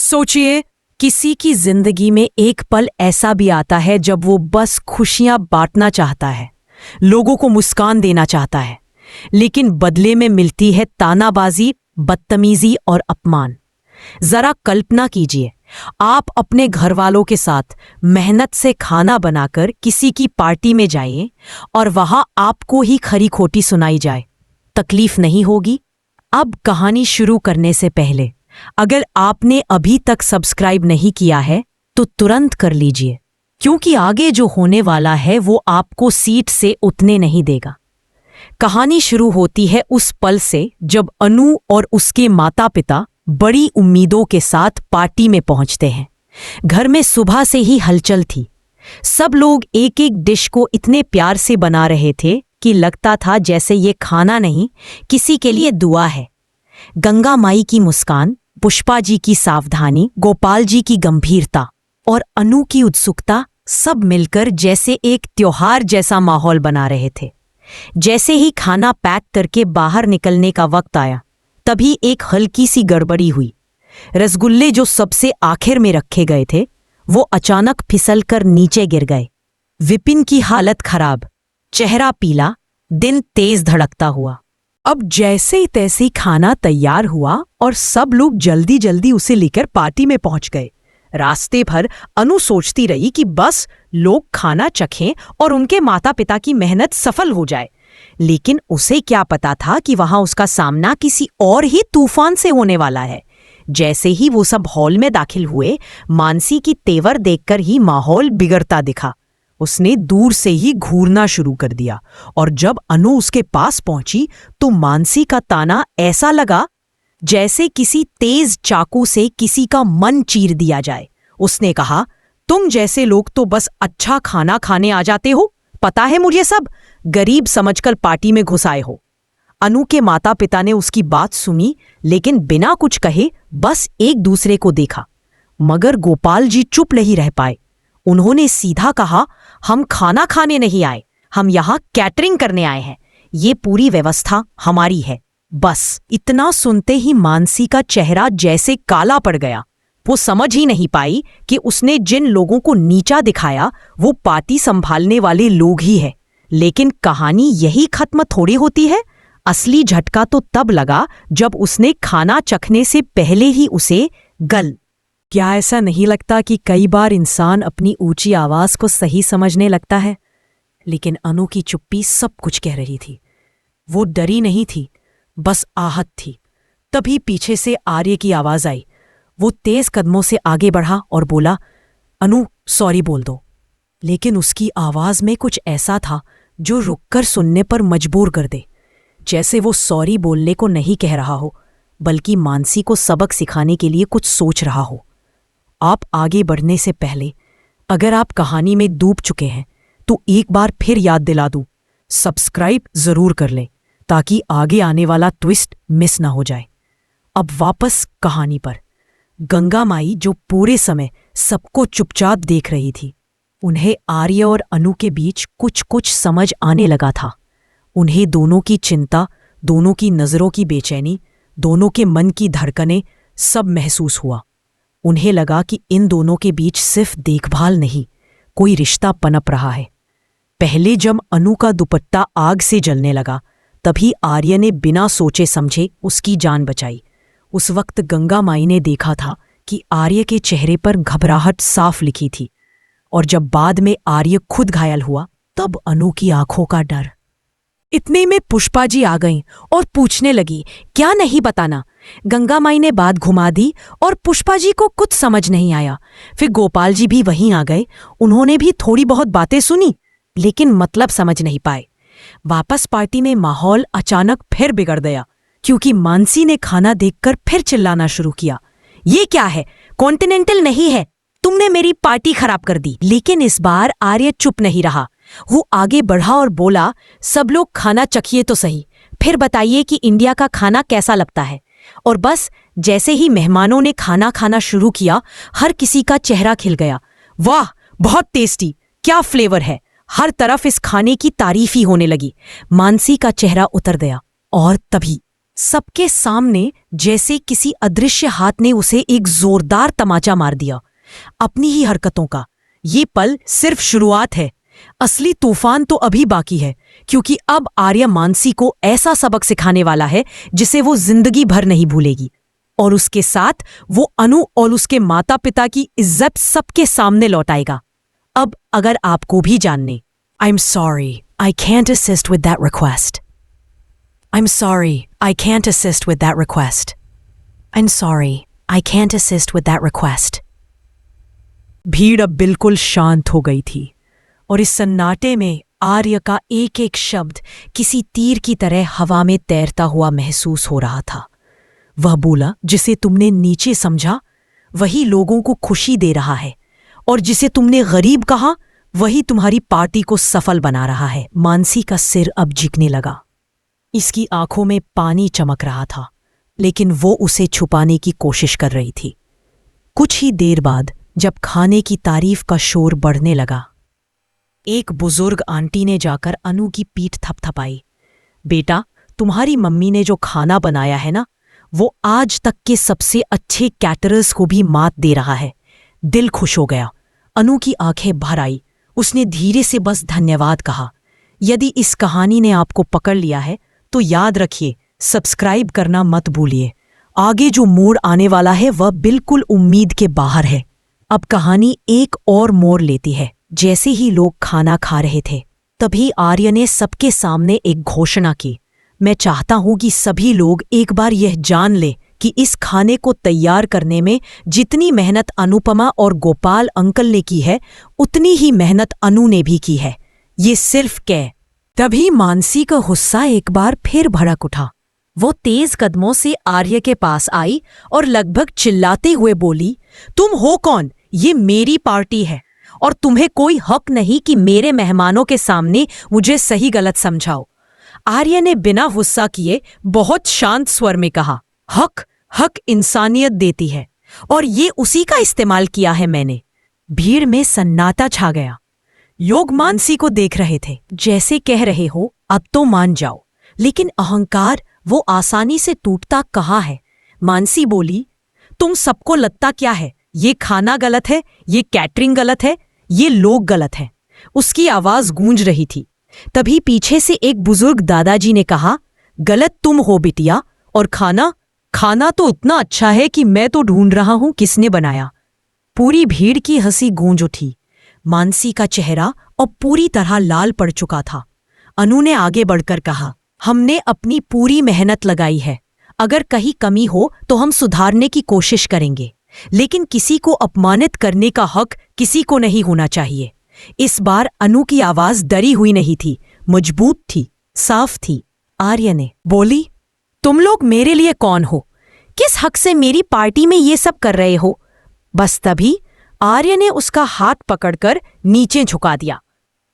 सोचिए, किसी की जिंदगी में एक पल ऐसा भी आता है जब वो बस खुशियां बांटना चाहता है, लोगों को मुस्कान देना चाहता है, लेकिन बदले में मिलती है तानाबाजी, बदतमीजी और अपमान। जरा कल्पना कीजिए, आप अपने घर वालों के साथ मेहनत से खाना बनाकर किसी की पार्टी में जाइए और वहां आपको ही खरी खोटी सुनाई जाए। तकलीफ नहीं होगी? अब कहानी शुरू करने से पहले अगर आपने अभी तक सब्सक्राइब नहीं किया है तो तुरंत कर लीजिए, क्योंकि आगे जो होने वाला है वो आपको सीट से उठने नहीं देगा। कहानी शुरू होती है उस पल से जब अनु और उसके माता पिता बड़ी उम्मीदों के साथ पार्टी में पहुंचते हैं। घर में सुबह से ही हलचल थी। सब लोग एक एक डिश को इतने प्यार से बना रहे थे कि लगता था जैसे ये खाना नहीं, किसी के लिए दुआ है। गंगा माई की मुस्कान, पुष्पा जी की सावधानी, गोपाल जी की गंभीरता और अनु की उत्सुकता सब मिलकर जैसे एक त्योहार जैसा माहौल बना रहे थे। जैसे ही खाना पैक करके बाहर निकलने का वक्त आया, तभी एक हल्की सी गड़बड़ी हुई। रसगुल्ले जो सबसे आखिर में रखे गए थे, वो अचानक फिसलकर नीचे गिर गए। विपिन की हालत खराब, चेहरा पीला, दिल तेज धड़कता हुआ। अब जैसे ही तैसे ही खाना तैयार हुआ और सब लोग जल्दी जल्दी उसे लेकर पार्टी में पहुंच गए। रास्ते भर अनु सोचती रही कि बस लोग खाना चखें और उनके माता पिता की मेहनत सफल हो जाए, लेकिन उसे क्या पता था कि वहां उसका सामना किसी और ही तूफान से होने वाला है। जैसे ही वो सब हॉल में दाखिल हुए, मानसी की तेवर देखकर ही माहौल बिगड़ता दिखा। उसने दूर से ही घूरना शुरू कर दिया और जब अनु उसके पास पहुंची तो मानसी का ताना ऐसा लगा जैसे किसी तेज चाकू से किसी का मन चीर दिया जाए। उसने कहा, तुम जैसे लोग तो बस अच्छा खाना खाने आ जाते हो, पता है मुझे सब, गरीब समझकर पार्टी में घुस आए हो। अनु के माता पिता ने उसकी बात सुनी, लेकिन बिना कुछ कहे बस एक दूसरे को देखा। मगर गोपाल जी चुप नहीं रह पाए। उन्होंने सीधा कहा, हम खाना खाने नहीं आए, हम यहाँ कैटरिंग करने आए हैं। ये पूरी व्यवस्था हमारी है। बस इतना सुनते ही मानसी का चेहरा जैसे काला पड़ गया। वो समझ ही नहीं पाई कि उसने जिन लोगों को नीचा दिखाया वो पार्टी संभालने वाले लोग ही है। लेकिन कहानी यही खत्म थोड़ी होती है। असली झटका तो तब लगा जब उसने खाना चखने से पहले ही उसे क्या ऐसा नहीं लगता कि कई बार इंसान अपनी ऊंची आवाज को सही समझने लगता है? लेकिन अनु की चुप्पी सब कुछ कह रही थी। वो डरी नहीं थी, बस आहत थी। तभी पीछे से आर्य की आवाज आई। वो तेज कदमों से आगे बढ़ा और बोला, अनु सॉरी बोल दो। लेकिन उसकी आवाज में कुछ ऐसा था जो रुककर सुनने पर मजबूर कर दे। जैसे वो सॉरी बोलने को नहीं कह रहा हो, बल्कि मानसी को सबक सिखाने के लिए कुछ सोच रहा हो। आप आगे बढ़ने से पहले अगर आप कहानी में डूब चुके हैं तो एक बार फिर याद दिला दूं, सब्सक्राइब जरूर कर लें ताकि आगे आने वाला ट्विस्ट मिस ना हो जाए। अब वापस कहानी पर। गंगा माई जो पूरे समय सबको चुपचाप देख रही थी, उन्हें आर्य और अनु के बीच कुछ कुछ समझ आने लगा था। उन्हें दोनों की चिंता, दोनों की नजरों की बेचैनी, दोनों के मन की धड़कनें सब महसूस हुआ। उन्हें लगा कि इन दोनों के बीच सिर्फ देखभाल नहीं, कोई रिश्ता पनप रहा है। पहले जब अनु का दुपट्टा आग से जलने लगा, तभी आर्य ने बिना सोचे समझे उसकी जान बचाई। उस वक्त गंगा माई ने देखा था कि आर्य के चेहरे पर घबराहट साफ लिखी थी, और जब बाद में आर्य खुद घायल हुआ तब अनु की आंखों का डर। इतने में पुष्पा जी आ गईं और पूछने लगी, क्या नहीं बताना? गंगा माई ने बात घुमा दी और पुष्पा जी को कुछ समझ नहीं आया। फिर गोपाल जी भी वहीं आ गए। उन्होंने भी थोड़ी बहुत बातें सुनी, लेकिन मतलब समझ नहीं पाए। वापस पार्टी में माहौल अचानक फिर बिगड़ गया, क्योंकि मानसी ने खाना देखकर फिर चिल्लाना शुरू किया, ये क्या है, कॉन्टिनेंटल नहीं है, तुमने मेरी पार्टी खराब कर दी। लेकिन इस बार आर्य चुप नहीं रहा। वो आगे बढ़ा और बोला, सब लोग खाना चखिए तो सही, फिर बताइए कि इंडिया का खाना कैसा लगता है। और बस जैसे ही मेहमानों ने खाना खाना शुरू किया, हर किसी का चेहरा खिल गया। वाह, बहुत टेस्टी, क्या फ्लेवर है। हर तरफ इस खाने की तारीफ ही होने लगी। मानसी का चेहरा उतर गया और तभी सबके सामने जैसे किसी अदृश्य हाथ ने उसे एक जोरदार तमाचा मार दिया। अपनी ही हरकतों का ये पल सिर्फ शुरुआत है। असली तूफान तो अभी बाकी है, क्योंकि अब आर्या मानसी को ऐसा सबक सिखाने वाला है जिसे वो जिंदगी भर नहीं भूलेगी। और उसके साथ वो अनु और उसके माता पिता की इज्जत सबके सामने लौटाएगा। अब अगर आपको भी जानने, I am sorry I can't assist with that request. I'm sorry, I can't assist with that request. I'm sorry, I can't assist with that request. भीड़ अब बिल्कुल शांत हो गई थी और इस सन्नाटे में आर्य का एक एक शब्द किसी तीर की तरह हवा में तैरता हुआ महसूस हो रहा था। वह बोला, जिसे तुमने नीचे समझा वही लोगों को खुशी दे रहा है, और जिसे तुमने गरीब कहा वही तुम्हारी पार्टी को सफल बना रहा है। मानसी का सिर अब झुकने लगा। इसकी आंखों में पानी चमक रहा था, लेकिन वो उसे छुपाने की कोशिश कर रही थी। कुछ ही देर बाद जब खाने की तारीफ का शोर बढ़ने लगा, एक बुजुर्ग आंटी ने जाकर अनु की पीठ थपथपाई। बेटा, तुम्हारी मम्मी ने जो खाना बनाया है ना, वो आज तक के सबसे अच्छे कैटरर्स को भी मात दे रहा है। दिल खुश हो गया। अनु की आंखें भर आई। उसने धीरे से बस धन्यवाद कहा। यदि इस कहानी ने आपको पकड़ लिया है तो याद रखिए, सब्सक्राइब करना मत भूलिए। आगे जो मोड़ आने वाला है वह बिल्कुल उम्मीद के बाहर है। अब कहानी एक और मोड़ लेती है। जैसे ही लोग खाना खा रहे थे, तभी आर्य ने सबके सामने एक घोषणा की। मैं चाहता हूं कि सभी लोग एक बार यह जान ले कि इस खाने को तैयार करने में जितनी मेहनत अनुपमा और गोपाल अंकल ने की है, उतनी ही मेहनत अनु ने भी की है। ये सिर्फ कह। तभी मानसी का गुस्सा एक बार फिर भड़क उठा। वो तेज कदमों से आर्य के पास आई और लगभग चिल्लाते हुए बोली, तुम हो कौन? ये मेरी पार्टी है और तुम्हें कोई हक नहीं कि मेरे मेहमानों के सामने मुझे सही गलत समझाओ। आर्य ने बिना गुस्सा किए बहुत शांत स्वर में कहा, हक इंसानियत देती है और ये उसी का इस्तेमाल किया है मैंने। भीड़ में सन्नाटा छा गया। योग मानसी को देख रहे थे, जैसे कह रहे हो अब तो मान जाओ। लेकिन अहंकार वो आसानी से टूटता कहाँ है। मानसी बोली, तुम सबको लगता क्या है? ये खाना गलत है, ये कैटरिंग गलत है, ये लोग गलत हैं। उसकी आवाज गूंज रही थी। तभी पीछे से एक बुजुर्ग दादाजी ने कहा, गलत तुम हो बिटिया, और खाना तो उतना अच्छा है कि मैं तो ढूंढ रहा हूं किसने बनाया। पूरी भीड़ की हंसी गूंज उठी। मानसी का चेहरा अब पूरी तरह लाल पड़ चुका था। अनु ने आगे बढ़कर कहा, हमने अपनी पूरी मेहनत लगाई है। अगर कहीं कमी हो तो हम सुधारने की कोशिश करेंगे, लेकिन किसी को अपमानित करने का हक किसी को नहीं होना चाहिए। इस बार अनु की आवाज डरी हुई नहीं थी, मजबूत थी, साफ थी। आर्य ने बोली, तुम लोग मेरे लिए कौन हो? किस हक से मेरी पार्टी में ये सब कर रहे हो? बस तभी आर्य ने उसका हाथ पकड़कर नीचे झुका दिया।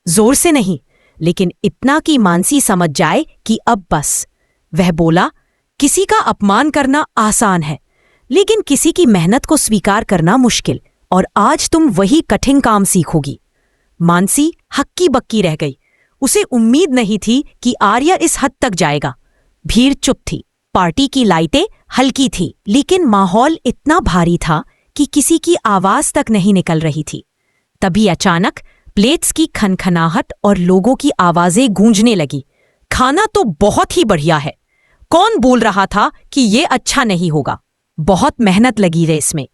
जोर से नहीं, लेकिन इतना कि मानसी समझ जाए कि अब बस। वह बोला, किसी का अपमान करना आसान है, लेकिन किसी की मेहनत को स्वीकार करना मुश्किल, और आज तुम वही कठिन काम सीखोगी। मानसी हक्की बक्की रह गई। उसे उम्मीद नहीं थी कि आर्य इस हद तक जाएगा। भीड़ चुप थी। पार्टी की लाइटें हल्की थी, लेकिन माहौल इतना भारी था कि किसी की आवाज तक नहीं निकल रही थी। तभी अचानक प्लेट्स की खनखनाहट और लोगों की आवाजें गूंजने लगी। खाना तो बहुत ही बढ़िया है। कौन बोल रहा था कि ये अच्छा नहीं होगा? बहुत मेहनत लगी है इसमें।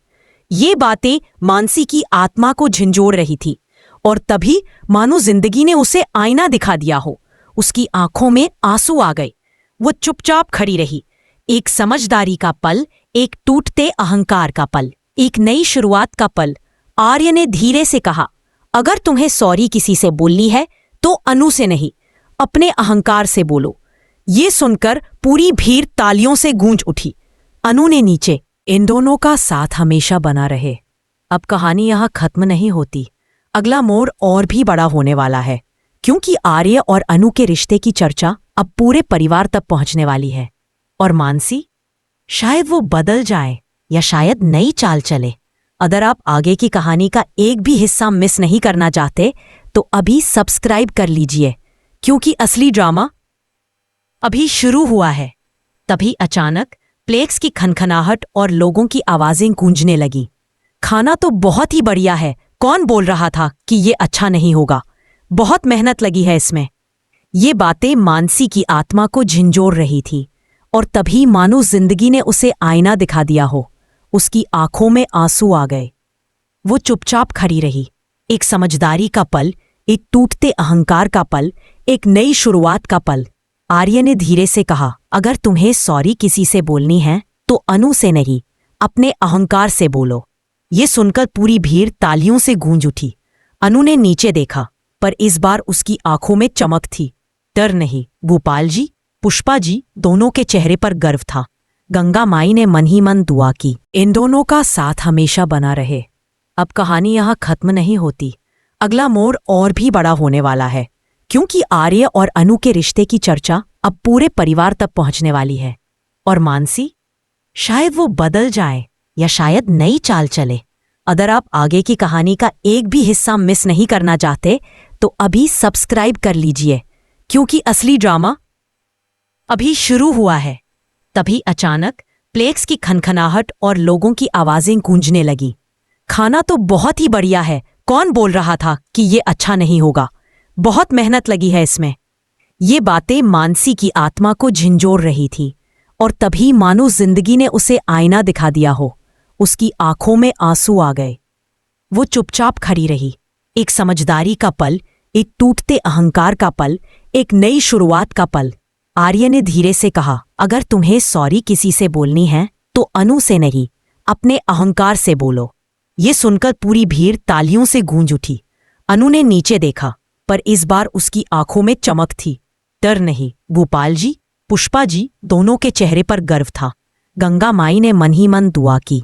ये बातें मानसी की आत्मा को झंझोड़ रही थी, और तभी मानो जिंदगी ने उसे आईना दिखा दिया हो। उसकी आंखों में आंसू आ गए। वो चुपचाप खड़ी रही। एक समझदारी का पल, एक टूटते अहंकार का पल, एक नई शुरुआत का पल। आर्य ने धीरे से कहा, अगर तुम्हें सॉरी किसी से बोलनी है तो अनु से नहीं, अपने अहंकार से बोलो। ये सुनकर पूरी भीड़ तालियों से गूंज उठी। अनु ने नीचे, इन दोनों का साथ हमेशा बना रहे। अब कहानी यहां खत्म नहीं होती। अगला मोड़ और भी बड़ा होने वाला है, क्योंकि आर्य और अनु के रिश्ते की चर्चा अब पूरे परिवार तक पहुंचने वाली है। और मानसी, शायद वो बदल जाए या शायद नई चाल चले। अगर आप आगे की कहानी का एक भी हिस्सा मिस नहीं करना चाहते तो अभी सब्सक्राइब कर लीजिए, क्योंकि असली ड्रामा अभी शुरू हुआ है। तभी अचानक प्लेक्स की खनखनाहट और लोगों की आवाजें गूंजने लगी। खाना तो बहुत ही बढ़िया है, कौन बोल रहा था कि ये अच्छा नहीं होगा? बहुत मेहनत लगी है इसमें। ये बातें मानसी की आत्मा को झिंझोर रही थी और तभी मानो जिंदगी ने उसे आईना दिखा दिया हो। उसकी आंखों में आंसू आ गए। वो चुपचाप खड़ी रही। एक समझदारी का पल, एक टूटते अहंकार का पल, एक नई शुरुआत का पल। आर्य ने धीरे से कहा, अगर तुम्हें सॉरी किसी से बोलनी है तो अनु से नहीं, अपने अहंकार से बोलो। ये सुनकर पूरी भीड़ तालियों से गूंज उठी। अनु ने नीचे देखा, पर इस बार उसकी आंखों में चमक थी, डर नहीं। गोपाल जी, पुष्पा जी दोनों के चेहरे पर गर्व था। गंगा माई ने मन ही मन दुआ की, इन दोनों का साथ हमेशा बना रहे। अब कहानी यहाँ खत्म नहीं होती। अगला मोड़ और भी बड़ा होने वाला है, क्योंकि आर्य और अनु के रिश्ते की चर्चा अब पूरे परिवार तक पहुंचने वाली है। और मानसी, शायद वो बदल जाए या शायद नई चाल चले। अगर आप आगे की कहानी का एक भी हिस्सा मिस नहीं करना चाहते तो अभी सब्सक्राइब कर लीजिए, क्योंकि असली ड्रामा अभी शुरू हुआ है। तभी अचानक प्लेक्स की खनखनाहट और लोगों की आवाजें गूंजने लगी। खाना तो बहुत ही बढ़िया है, कौन बोल रहा था कि ये अच्छा नहीं होगा? बहुत मेहनत लगी है इसमें। ये बातें मानसी की आत्मा को झिंझोर रही थी और तभी मानो जिंदगी ने उसे आईना दिखा दिया हो। उसकी आंखों में आंसू आ गए। वो चुपचाप खड़ी रही। एक समझदारी का पल, एक टूटते अहंकार का पल, एक नई शुरुआत का पल। आर्य ने धीरे से कहा, अगर तुम्हें सॉरी किसी से बोलनी है तो अनु से नहीं, अपने अहंकार से बोलो। ये सुनकर पूरी भीड़ तालियों से गूंज उठी। अनु ने नीचे देखा, पर इस बार उसकी आंखों में चमक थी, डर नहीं। गोपाल जी, पुष्पा जी दोनों के चेहरे पर गर्व था। गंगा माई ने मन ही मन दुआ की,